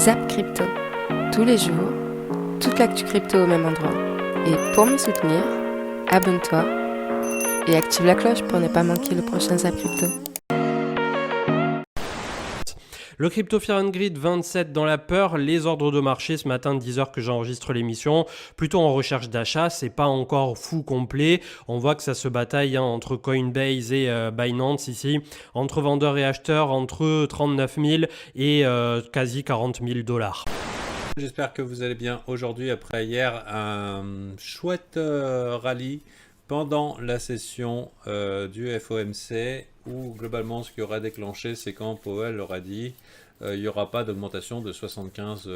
Zap Crypto. Tous les jours, toute l'actu crypto au même endroit. Et pour me soutenir, abonne-toi et active la cloche pour ne pas manquer le prochain Zap Crypto. Le Crypto Fear and Greed 27 dans la peur, les ordres de marché ce matin 10h que j'enregistre l'émission, plutôt en recherche d'achat, c'est pas encore fou complet, on voit que ça se bataille entre Coinbase et Binance ici, entre vendeurs et acheteurs, entre 39 000 et quasi 40 000 $. J'espère que vous allez bien aujourd'hui après hier un chouette rallye pendant la session du FOMC où globalement ce qui aura déclenché c'est quand Powell leur a dit il n'y aura pas d'augmentation de 75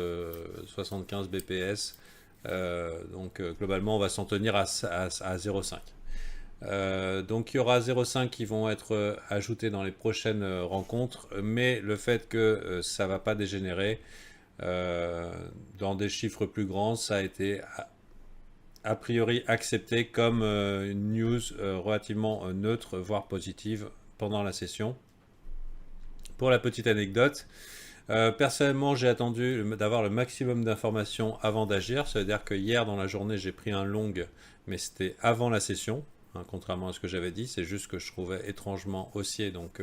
BPS donc globalement on va s'en tenir à 0,5. Donc il y aura 0,5 qui vont être ajoutés dans les prochaines rencontres, mais le fait que ça ne va pas dégénérer dans des chiffres plus grands, ça a été a priori accepté comme une news relativement neutre, voire positive pendant la session. Pour la petite anecdote, personnellement j'ai attendu d'avoir le maximum d'informations avant d'agir, ça veut dire que hier dans la journée j'ai pris un long, mais c'était avant la session, hein, contrairement à ce que j'avais dit, c'est juste que je trouvais étrangement haussier, donc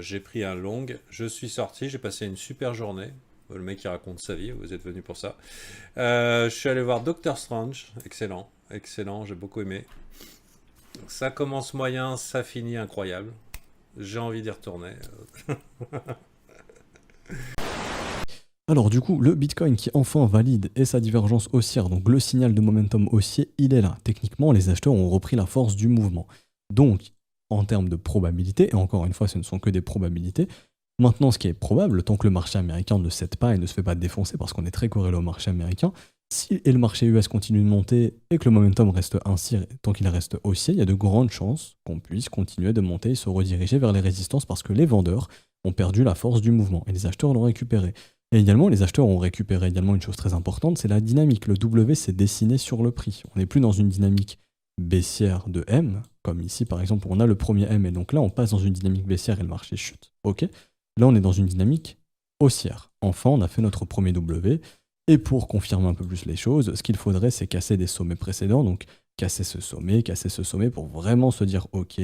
j'ai pris un long, je suis sorti, j'ai passé une super journée. Le mec qui raconte sa vie, vous êtes venu pour ça. Je suis allé voir Doctor Strange, excellent, j'ai beaucoup aimé. Ça commence moyen, ça finit incroyable. J'ai envie d'y retourner. Alors du coup, le Bitcoin qui enfin valide et sa divergence haussière, donc le signal de momentum haussier, il est là. Techniquement, les acheteurs ont repris la force du mouvement. Donc, en termes de probabilité, et encore une fois, ce ne sont que des probabilités, maintenant, ce qui est probable, tant que le marché américain ne cède pas et ne se fait pas défoncer, parce qu'on est très corrélé au marché américain, si le marché US continue de monter et que le momentum reste ainsi, tant qu'il reste haussier, il y a de grandes chances qu'on puisse continuer de monter et se rediriger vers les résistances parce que les vendeurs ont perdu la force du mouvement et les acheteurs l'ont récupéré. Et également, les acheteurs ont récupéré également une chose très importante, c'est la dynamique. Le W s'est dessiné sur le prix. On n'est plus dans une dynamique baissière de M, comme ici par exemple, on a le premier M et donc là on passe dans une dynamique baissière et le marché chute. Ok ? Là, on est dans une dynamique haussière. Enfin, on a fait notre premier W. Et pour confirmer un peu plus les choses, ce qu'il faudrait, c'est casser des sommets précédents. Donc, casser ce sommet pour vraiment se dire « Ok,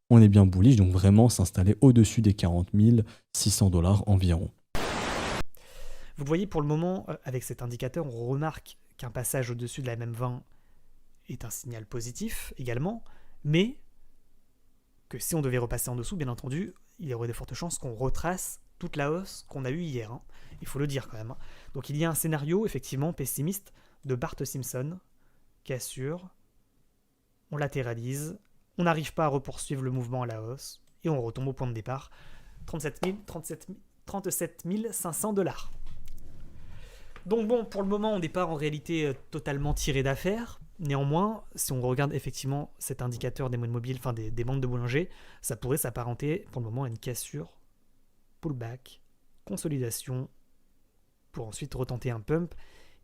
on est bien bullish », donc vraiment s'installer au-dessus des 40 600 $ environ. Vous voyez, pour le moment, avec cet indicateur, on remarque qu'un passage au-dessus de la MM20 est un signal positif également, mais que si on devait repasser en dessous, bien entendu, il y aurait de fortes chances qu'on retrace toute la hausse qu'on a eue hier. Hein. Il faut le dire quand même. Hein. Donc il y a un scénario effectivement pessimiste de Bart Simpson, cassure, on latéralise, on n'arrive pas à repoursuivre le mouvement à la hausse et on retombe au point de départ, 37 500 $. Donc bon, pour le moment, on n'est pas en réalité totalement tiré d'affaire. Néanmoins, si on regarde effectivement cet indicateur des moyennes mobiles, enfin des bandes de Bollinger, ça pourrait s'apparenter pour le moment à une cassure, pullback, consolidation, pour ensuite retenter un pump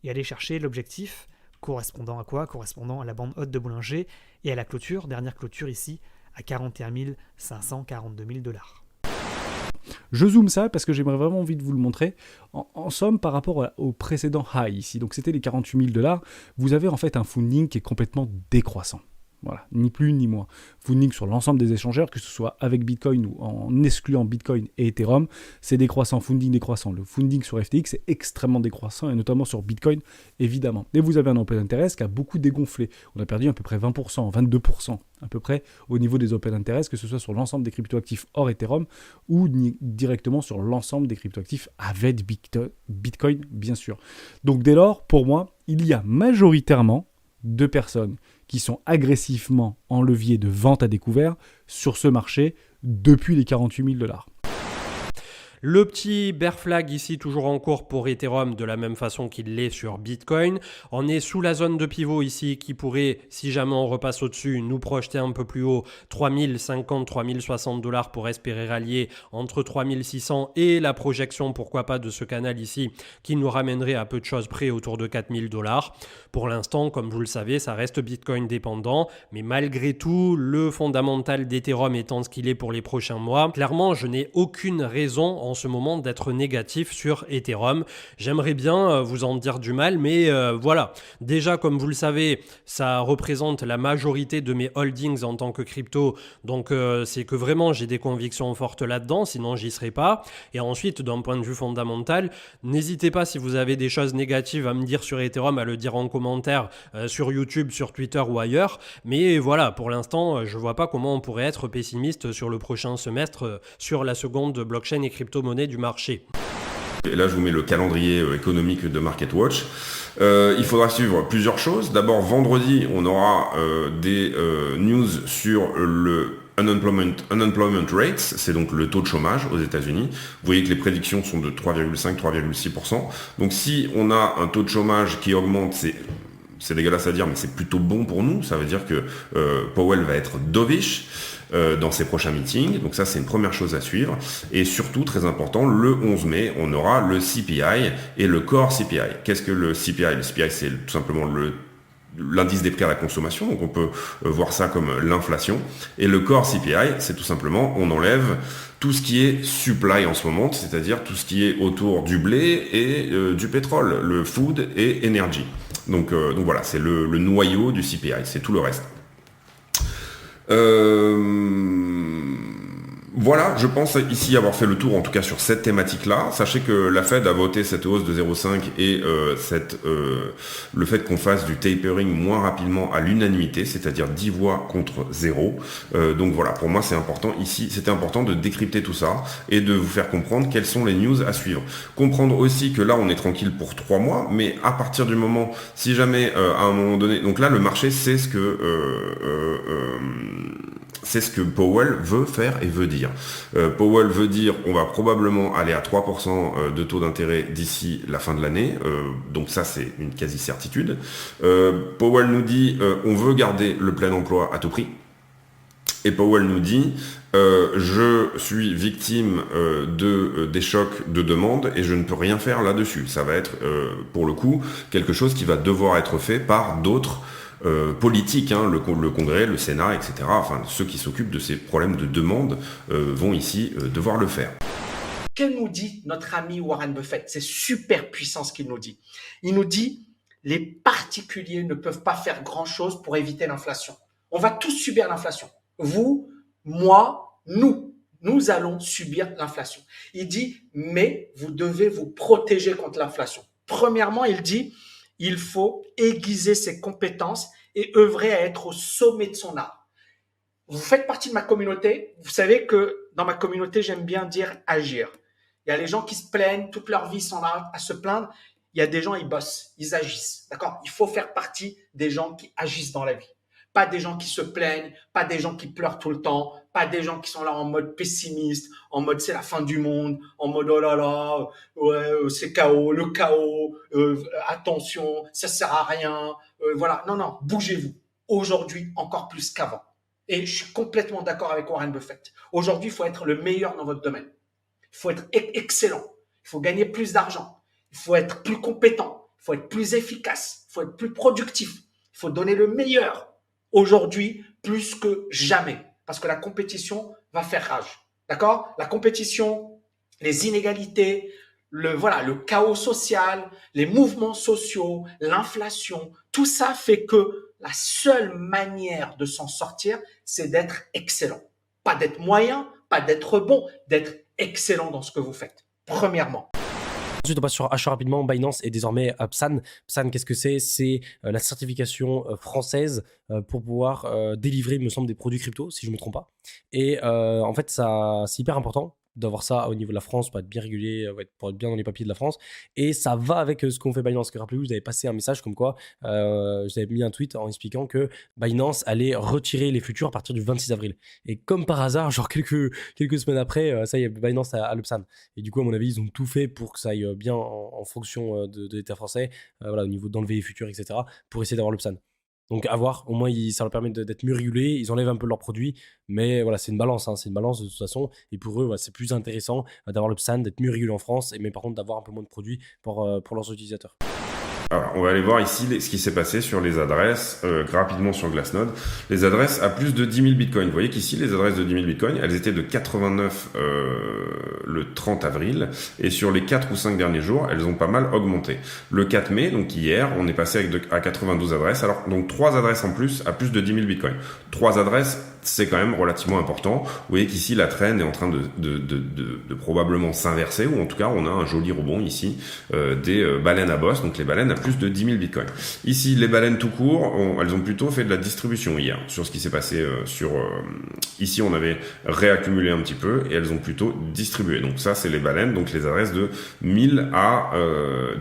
et aller chercher l'objectif correspondant à quoi ? Correspondant à la bande haute de Bollinger et à la clôture, dernière clôture ici, à 41 500, 42 000 $. Je zoome ça parce que j'aimerais vraiment envie de vous le montrer. En somme, par rapport au précédent high ici, donc c'était les 48 000 $, vous avez en fait un funding qui est complètement décroissant. Voilà, ni plus ni moins. Funding sur l'ensemble des échangeurs, que ce soit avec Bitcoin ou en excluant Bitcoin et Ethereum, c'est décroissant, funding décroissant. Le funding sur FTX est extrêmement décroissant, et notamment sur Bitcoin, évidemment. Et vous avez un open interest qui a beaucoup dégonflé. On a perdu à peu près 20%, 22% à peu près au niveau des open interest, que ce soit sur l'ensemble des cryptoactifs hors Ethereum ou directement sur l'ensemble des cryptoactifs avec Bitcoin, bien sûr. Donc dès lors, pour moi, il y a majoritairement de personnes qui sont agressivement en levier de vente à découvert sur ce marché depuis les 48 000 $. Le petit bear flag ici toujours en cours pour Ethereum de la même façon qu'il l'est sur Bitcoin. On est sous la zone de pivot ici qui pourrait, si jamais on repasse au-dessus, nous projeter un peu plus haut 3050, 3060 $ pour espérer rallier entre 3600 et la projection, pourquoi pas, de ce canal ici qui nous ramènerait à peu de choses près autour de 4000 $. Pour l'instant, comme vous le savez, ça reste Bitcoin dépendant, mais malgré tout, le fondamental d'Ethereum étant ce qu'il est pour les prochains mois, clairement, je n'ai aucune raison en ce moment d'être négatif sur Ethereum. J'aimerais bien vous en dire du mal, mais voilà. Déjà, comme vous le savez, ça représente la majorité de mes holdings en tant que crypto. Donc, c'est que vraiment, j'ai des convictions fortes là-dedans, sinon j'y serais pas. Et ensuite, d'un point de vue fondamental, n'hésitez pas si vous avez des choses négatives à me dire sur Ethereum, à le dire en commentaire sur YouTube, sur Twitter ou ailleurs. Mais voilà, pour l'instant, je vois pas comment on pourrait être pessimiste sur le prochain semestre sur la seconde blockchain et crypto-monnaie du marché. Et là, je vous mets le calendrier économique de MarketWatch. Il faudra suivre plusieurs choses. D'abord, vendredi, on aura des news sur le unemployment rates, c'est donc le taux de chômage aux États-Unis. Vous voyez que les prédictions sont de 3,5-3,6%. Donc si on a un taux de chômage qui augmente, c'est dégueulasse à dire, mais c'est plutôt bon pour nous. Ça veut dire que Powell va être dovish dans ses prochains meetings. Donc ça, c'est une première chose à suivre. Et surtout, très important, le 11 mai, on aura le CPI et le core CPI. Qu'est-ce que le CPI ? Le CPI, c'est tout simplement l'indice des prix à la consommation. Donc on peut voir ça comme l'inflation. Et le core CPI, c'est tout simplement, on enlève tout ce qui est supply en ce moment, c'est-à-dire tout ce qui est autour du blé et du pétrole, le food et energy. Donc voilà, c'est le noyau du CPI, c'est tout le reste. Voilà, je pense ici avoir fait le tour, en tout cas sur cette thématique-là. Sachez que la Fed a voté cette hausse de 0,5 et le fait qu'on fasse du tapering moins rapidement à l'unanimité, c'est-à-dire 10 voix contre 0. Donc voilà, pour moi c'est important ici, c'était important de décrypter tout ça et de vous faire comprendre quelles sont les news à suivre. Comprendre aussi que là on est tranquille pour 3 mois, mais à partir du moment, si jamais à un moment donné, donc là le marché c'est ce que Powell veut faire et veut dire. Powell veut dire on va probablement aller à 3% de taux d'intérêt d'ici la fin de l'année. Donc ça, c'est une quasi-certitude. Powell nous dit on veut garder le plein emploi à tout prix. Et Powell nous dit je suis victime des chocs de demande et je ne peux rien faire là-dessus. Ça va être, pour le coup, quelque chose qui va devoir être fait par d'autres politique, hein, le Congrès, le Sénat, etc. Enfin, ceux qui s'occupent de ces problèmes de demande vont ici devoir le faire. Que nous dit notre ami Warren Buffett? C'est super puissant ce qu'il nous dit. Il nous dit les particuliers ne peuvent pas faire grand-chose pour éviter l'inflation. On va tous subir l'inflation. Vous, moi, nous allons subir l'inflation. Il dit mais vous devez vous protéger contre l'inflation. Premièrement, il dit il faut aiguiser ses compétences et œuvrer à être au sommet de son art. Vous faites partie de ma communauté. Vous savez que dans ma communauté, j'aime bien dire agir. Il y a les gens qui se plaignent, toute leur vie ils sont là à se plaindre. Il y a des gens, ils bossent, ils agissent. D'accord ? Il faut faire partie des gens qui agissent dans la vie. Pas des gens qui se plaignent, pas des gens qui pleurent tout le temps, pas des gens qui sont là en mode pessimiste, en mode c'est la fin du monde, en mode oh là là, ouais, c'est chaos, le chaos, attention, ça sert à rien, voilà. Non, bougez-vous. Aujourd'hui, encore plus qu'avant. Et je suis complètement d'accord avec Warren Buffett. Aujourd'hui, il faut être le meilleur dans votre domaine. Il faut être excellent. Il faut gagner plus d'argent. Il faut être plus compétent. Il faut être plus efficace. Il faut être plus productif. Il faut donner le meilleur. Aujourd'hui, plus que jamais. Parce que la compétition va faire rage. D'accord ? La compétition, les inégalités, le chaos social, les mouvements sociaux, l'inflation, tout ça fait que la seule manière de s'en sortir, c'est d'être excellent. Pas d'être moyen, pas d'être bon, d'être excellent dans ce que vous faites. Premièrement. Ensuite, on passe sur achat rapidement. Binance et désormais PSAN. PSAN, qu'est-ce que c'est ? C'est la certification française pour pouvoir délivrer, il me semble, des produits crypto, si je ne me trompe pas. Et en fait, c'est hyper important d'avoir ça au niveau de la France, pour être bien régulier, pour être bien dans les papiers de la France. Et ça va avec ce qu'on fait Binance. Rappelez-vous, vous avez passé un message comme quoi, vous avez mis un tweet en expliquant que Binance allait retirer les futurs à partir du 26 avril. Et comme par hasard, genre quelques semaines après, ça y est, Binance a le PSAN. Et du coup, à mon avis, ils ont tout fait pour que ça aille bien en fonction de l'État français, voilà, au niveau d'enlever les futurs, etc., pour essayer d'avoir le PSAN. Donc à voir, au moins ça leur permet d'être mieux régulés, ils enlèvent un peu leurs produits, mais voilà, c'est une balance, hein, c'est une balance de toute façon, et pour eux, voilà, c'est plus intéressant d'avoir le PSAN, d'être mieux régulé en France, mais par contre d'avoir un peu moins de produits pour leurs utilisateurs. Alors, on va aller voir ici ce qui s'est passé sur les adresses, rapidement sur Glassnode. Les adresses à plus de 10 000 bitcoins. Vous voyez qu'ici, les adresses de 10 000 bitcoins, elles étaient de 89 le 30 avril. Et sur les 4 ou 5 derniers jours, elles ont pas mal augmenté. Le 4 mai, donc hier, on est passé à 92 adresses. Alors, donc 3 adresses en plus à plus de 10 000 bitcoins. 3 adresses, c'est quand même relativement important. Vous voyez qu'ici, la trend est en train de probablement s'inverser, ou en tout cas, on a un joli rebond ici des baleines à bosse, donc les baleines à plus de 10 000 bitcoins. Ici, les baleines tout court, elles ont plutôt fait de la distribution hier sur ce qui s'est passé ici, on avait réaccumulé un petit peu et elles ont plutôt distribué. Donc ça, c'est les baleines, donc les adresses de 1000 à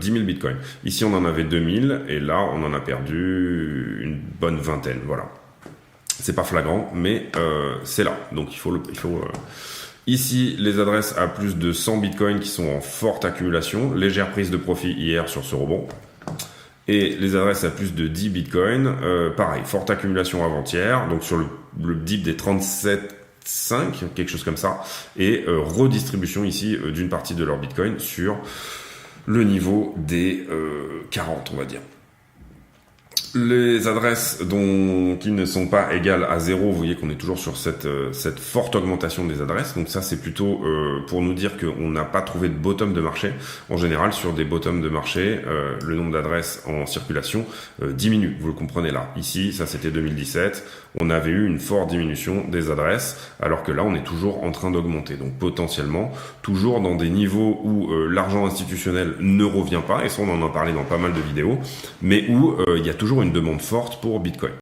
10 000 bitcoins. Ici, on en avait 2000 et là, on en a perdu une bonne vingtaine. Voilà. C'est pas flagrant, mais c'est là. Donc il faut Ici, les adresses à plus de 100 bitcoins qui sont en forte accumulation, légère prise de profit hier sur ce rebond. Et les adresses à plus de 10 bitcoins, pareil, forte accumulation avant-hier, donc sur le dip des 37,5, quelque chose comme ça, et redistribution ici d'une partie de leur bitcoin sur le niveau des 40, on va dire. Les adresses qui ne sont pas égales à 0, vous voyez qu'on est toujours sur cette forte augmentation des adresses. Donc ça, c'est plutôt pour nous dire qu'on n'a pas trouvé de bottom de marché. En général, sur des bottoms de marché, le nombre d'adresses en circulation diminue. Vous le comprenez là. Ici, ça c'était 2017. On avait eu une forte diminution des adresses, alors que là, on est toujours en train d'augmenter. Donc potentiellement, toujours dans des niveaux où l'argent institutionnel ne revient pas, et ça, on en a parlé dans pas mal de vidéos, mais où il y a toujours une demande forte pour Bitcoin.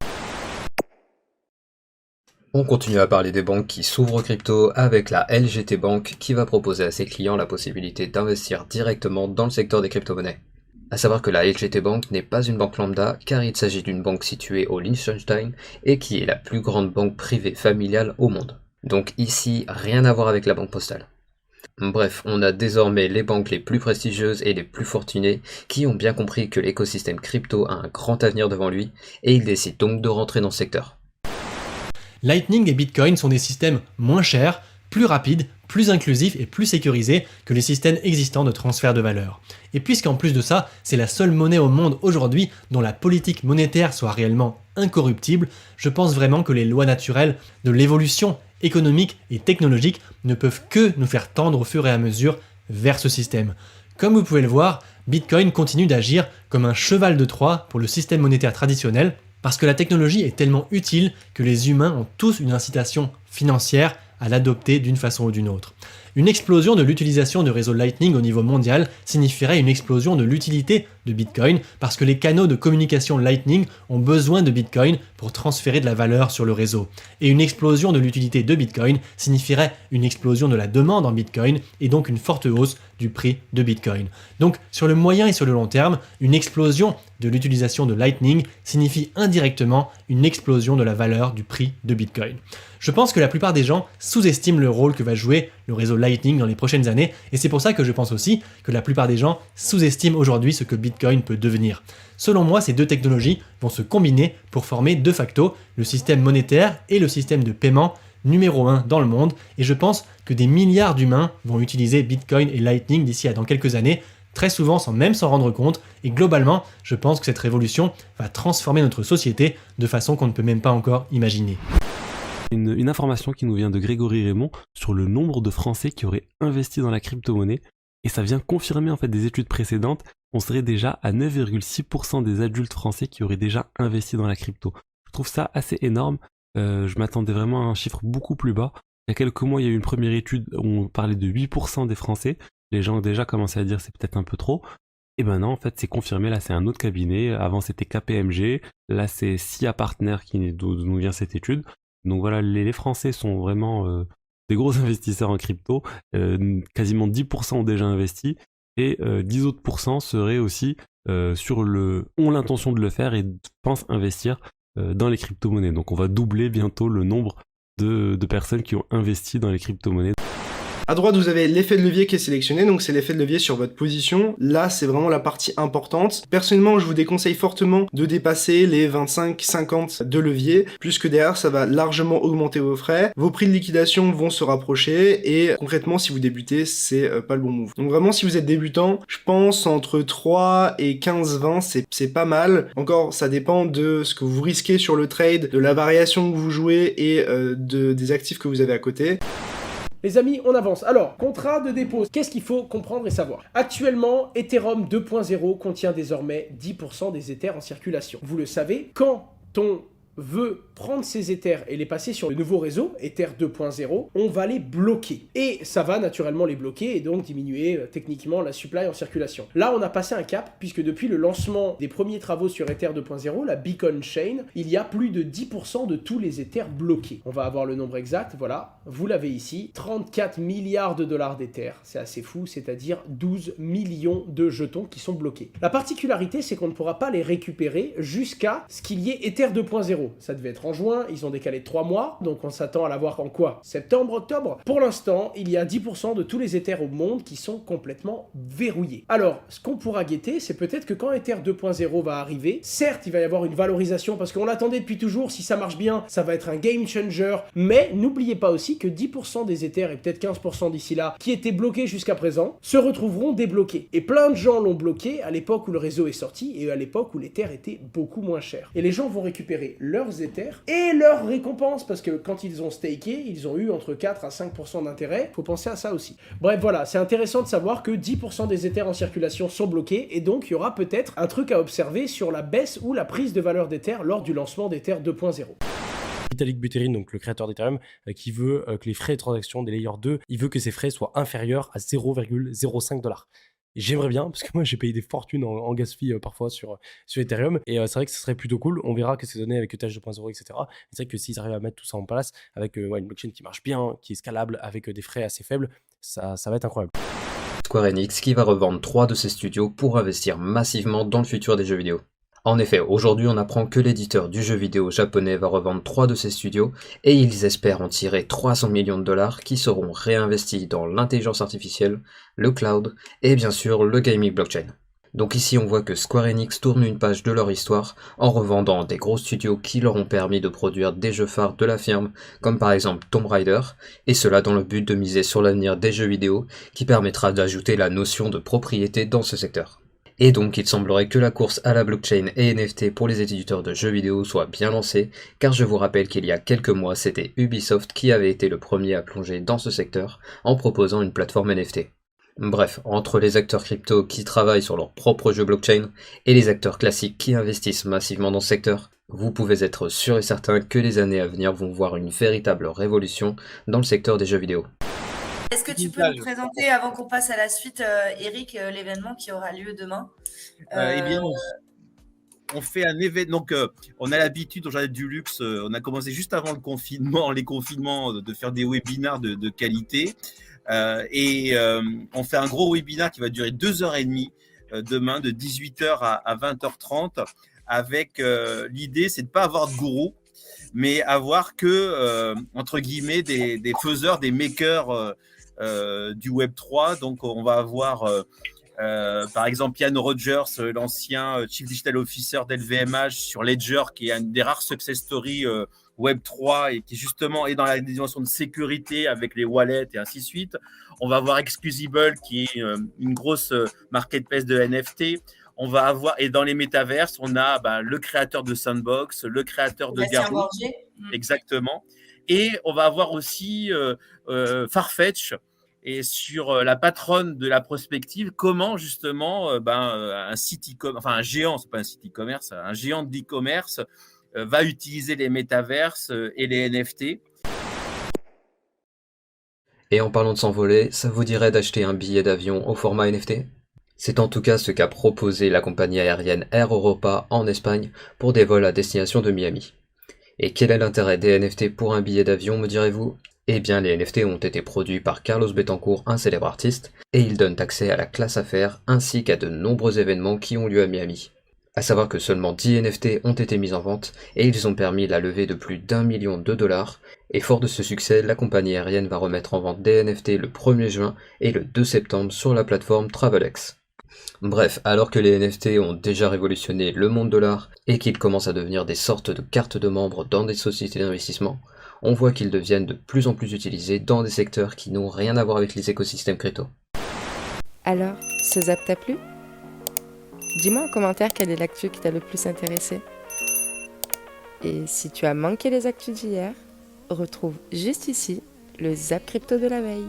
On continue à parler des banques qui s'ouvrent aux crypto avec la LGT Bank qui va proposer à ses clients la possibilité d'investir directement dans le secteur des crypto-monnaies. À savoir que la LGT Bank n'est pas une banque lambda car il s'agit d'une banque située au Liechtenstein et qui est la plus grande banque privée familiale au monde. Donc ici, rien à voir avec la banque postale. Bref, on a désormais les banques les plus prestigieuses et les plus fortunées qui ont bien compris que l'écosystème crypto a un grand avenir devant lui et ils décident donc de rentrer dans ce secteur. Lightning et Bitcoin sont des systèmes moins chers, plus rapides, plus inclusifs et plus sécurisés que les systèmes existants de transfert de valeur. Et puisqu'en plus de ça, c'est la seule monnaie au monde aujourd'hui dont la politique monétaire soit réellement incorruptible, je pense vraiment que les lois naturelles de l'évolution économique et technologique ne peuvent que nous faire tendre au fur et à mesure vers ce système. Comme vous pouvez le voir, Bitcoin continue d'agir comme un cheval de Troie pour le système monétaire traditionnel parce que la technologie est tellement utile que les humains ont tous une incitation financière à l'adopter d'une façon ou d'une autre. Une explosion de l'utilisation du réseau Lightning au niveau mondial signifierait une explosion de l'utilité de Bitcoin parce que les canaux de communication Lightning ont besoin de Bitcoin pour transférer de la valeur sur le réseau. Et une explosion de l'utilité de Bitcoin signifierait une explosion de la demande en Bitcoin et donc une forte hausse du prix de Bitcoin. Donc sur le moyen et sur le long terme, une explosion de l'utilisation de Lightning signifie indirectement une explosion de la valeur du prix de Bitcoin. Je pense que la plupart des gens sous-estiment le rôle que va jouer le réseau Lightning dans les prochaines années et c'est pour ça que je pense aussi que la plupart des gens sous-estiment aujourd'hui ce que Bitcoin peut devenir. Selon moi, ces deux technologies vont se combiner pour former de facto le système monétaire et le système de paiement numéro 1 dans le monde et je pense que des milliards d'humains vont utiliser Bitcoin et Lightning d'ici à dans quelques années, très souvent sans même s'en rendre compte et globalement, je pense que cette révolution va transformer notre société de façon qu'on ne peut même pas encore imaginer. Une information qui nous vient de Grégory Raymond sur le nombre de Français qui auraient investi dans la crypto-monnaie et ça vient confirmer en fait des études précédentes. On serait déjà à 9,6% des adultes français qui auraient déjà investi dans la crypto. Je trouve ça assez énorme. Je m'attendais vraiment à un chiffre beaucoup plus bas. Il y a quelques mois, il y a eu une première étude où on parlait de 8% des Français. Les gens ont déjà commencé à dire c'est peut-être un peu trop. Et ben non, en fait, c'est confirmé. Là, c'est un autre cabinet. Avant, c'était KPMG. Là, c'est SIA Partner d'où nous vient cette étude. Donc voilà, les Français sont vraiment des gros investisseurs en crypto. Quasiment 10% ont déjà investi et 10 autres % seraient aussi ont l'intention de le faire et pensent investir dans les crypto-monnaies. Donc on va doubler bientôt le nombre de personnes qui ont investi dans les crypto-monnaies. À droite, vous avez l'effet de levier qui est sélectionné, donc c'est l'effet de levier sur votre position. Là, c'est vraiment la partie importante. Personnellement, je vous déconseille fortement de dépasser les 25-50 de levier, puisque derrière, ça va largement augmenter vos frais. Vos prix de liquidation vont se rapprocher, et concrètement, si vous débutez, c'est pas le bon move. Donc vraiment, si vous êtes débutant, je pense entre 3 et 15-20, c'est pas mal. Encore, ça dépend de ce que vous risquez sur le trade, de la variation que vous jouez et des actifs que vous avez à côté. Les amis, on avance. Alors, contrat de dépôt, qu'est-ce qu'il faut comprendre et savoir? Actuellement, Ethereum 2.0 contient désormais 10% des Ethers en circulation. Vous le savez, quand on veut prendre ces Ethers et les passer sur le nouveau réseau, Ether 2.0, on va les bloquer. Et ça va naturellement les bloquer et donc diminuer techniquement la supply en circulation. Là, on a passé un cap, puisque depuis le lancement des premiers travaux sur Ether 2.0, la Beacon Chain, il y a plus de 10% de tous les Ethers bloqués. On va avoir le nombre exact, voilà, vous l'avez ici, 34 milliards de dollars d'Ether, c'est assez fou, c'est-à-dire 12 millions de jetons qui sont bloqués. La particularité, c'est qu'on ne pourra pas les récupérer jusqu'à ce qu'il y ait Ether 2.0. Ça devait être en juin, ils ont décalé de 3 mois, donc on s'attend à l'avoir en quoi? Septembre, octobre? Pour l'instant, il y a 10% de tous les Ethers au monde qui sont complètement verrouillés. Alors, ce qu'on pourra guetter, c'est peut-être que quand Ether 2.0 va arriver, certes, il va y avoir une valorisation, parce qu'on l'attendait depuis toujours, si ça marche bien, ça va être un game changer, mais n'oubliez pas aussi que 10% des Ethers, et peut-être 15% d'ici là, qui étaient bloqués jusqu'à présent, se retrouveront débloqués. Et plein de gens l'ont bloqué à l'époque où le réseau est sorti, et à l'époque où l'Ether était beaucoup moins cher. Et les gens vont récupérer leurs Ethers et leurs récompenses, parce que quand ils ont staké, ils ont eu entre 4 à 5% d'intérêt. Faut penser à ça aussi. Bref, voilà, c'est intéressant de savoir que 10% des Ethers en circulation sont bloqués, et donc il y aura peut-être un truc à observer sur la baisse ou la prise de valeur d'Ether lors du lancement d'Ether 2.0. Vitalik Buterin, donc le créateur d'Ethereum, qui veut que les frais de transaction des Layer 2, il veut que ces frais soient inférieurs à 0,05 $. J'aimerais bien, parce que moi j'ai payé des fortunes en gas fee parfois sur Ethereum, et c'est vrai que ce serait plutôt cool. On verra que c'est donné avec ETH 2.0, etc. C'est vrai que s'ils arrivent à mettre tout ça en place, avec une blockchain qui marche bien, qui est scalable, avec des frais assez faibles, ça va être incroyable. Square Enix qui va revendre 3 de ses studios pour investir massivement dans le futur des jeux vidéo. En effet, aujourd'hui on apprend que l'éditeur du jeu vidéo japonais va revendre 3 de ses studios et ils espèrent en tirer 300 millions de dollars qui seront réinvestis dans l'intelligence artificielle, le cloud et bien sûr le gaming blockchain. Donc ici on voit que Square Enix tourne une page de leur histoire en revendant des gros studios qui leur ont permis de produire des jeux phares de la firme comme par exemple Tomb Raider, et cela dans le but de miser sur l'avenir des jeux vidéo qui permettra d'ajouter la notion de propriété dans ce secteur. Et donc il semblerait que la course à la blockchain et NFT pour les éditeurs de jeux vidéo soit bien lancée, car je vous rappelle qu'il y a quelques mois c'était Ubisoft qui avait été le premier à plonger dans ce secteur en proposant une plateforme NFT. Bref, entre les acteurs crypto qui travaillent sur leur propre jeu blockchain et les acteurs classiques qui investissent massivement dans ce secteur, vous pouvez être sûr et certain que les années à venir vont voir une véritable révolution dans le secteur des jeux vidéo. Est-ce que tu peux nous présenter, avant qu'on passe à la suite, Eric, l'événement qui aura lieu demain? Eh bien, on fait un événement. Donc, on a l'habitude au Jardin du Luxe, on a commencé juste avant les confinements, de faire des webinars de qualité. On fait un gros webinar qui va durer 2h30 demain, de 18h à 20h30. Avec l'idée, c'est de ne pas avoir de gourou, mais avoir que, entre guillemets, des faiseurs, des makers du Web3. Donc, on va avoir, par exemple, Ian Rogers, l'ancien Chief Digital Officer d'LVMH sur Ledger, qui est une des rares success stories Web3 et qui justement est dans la dimension de sécurité avec les wallets et ainsi de suite. On va avoir Exclusible, qui est une grosse marketplace de NFT. On va avoir, et dans les métaverses, on a le créateur de Sandbox, le créateur de Garou. Exactement. Et on va avoir aussi Farfetch, et sur la patronne de la prospective, comment justement un site e-commerce, enfin un géant, c'est pas un site e-commerce, un géant de l'e-commerce va utiliser les métaverses et les NFT. Et en parlant de s'envoler, ça vous dirait d'acheter un billet d'avion au format NFT ? C'est en tout cas ce qu'a proposé la compagnie aérienne Air Europa en Espagne pour des vols à destination de Miami. Et quel est l'intérêt des NFT pour un billet d'avion, me direz-vous ? Eh bien, les NFT ont été produits par Carlos Betancourt, un célèbre artiste, et ils donnent accès à la classe affaires ainsi qu'à de nombreux événements qui ont lieu à Miami. À savoir que seulement 10 NFT ont été mis en vente et ils ont permis la levée de plus d'$1 million, et fort de ce succès, la compagnie aérienne va remettre en vente des NFT le 1er juin et le 2 septembre sur la plateforme Travelex. Bref, alors que les NFT ont déjà révolutionné le monde de l'art et qu'ils commencent à devenir des sortes de cartes de membres dans des sociétés d'investissement, on voit qu'ils deviennent de plus en plus utilisés dans des secteurs qui n'ont rien à voir avec les écosystèmes crypto. Alors, ce zap t'a plu ? Dis-moi en commentaire quelle est l'actu qui t'a le plus intéressé. Et si tu as manqué les actus d'hier, retrouve juste ici le zap crypto de la veille.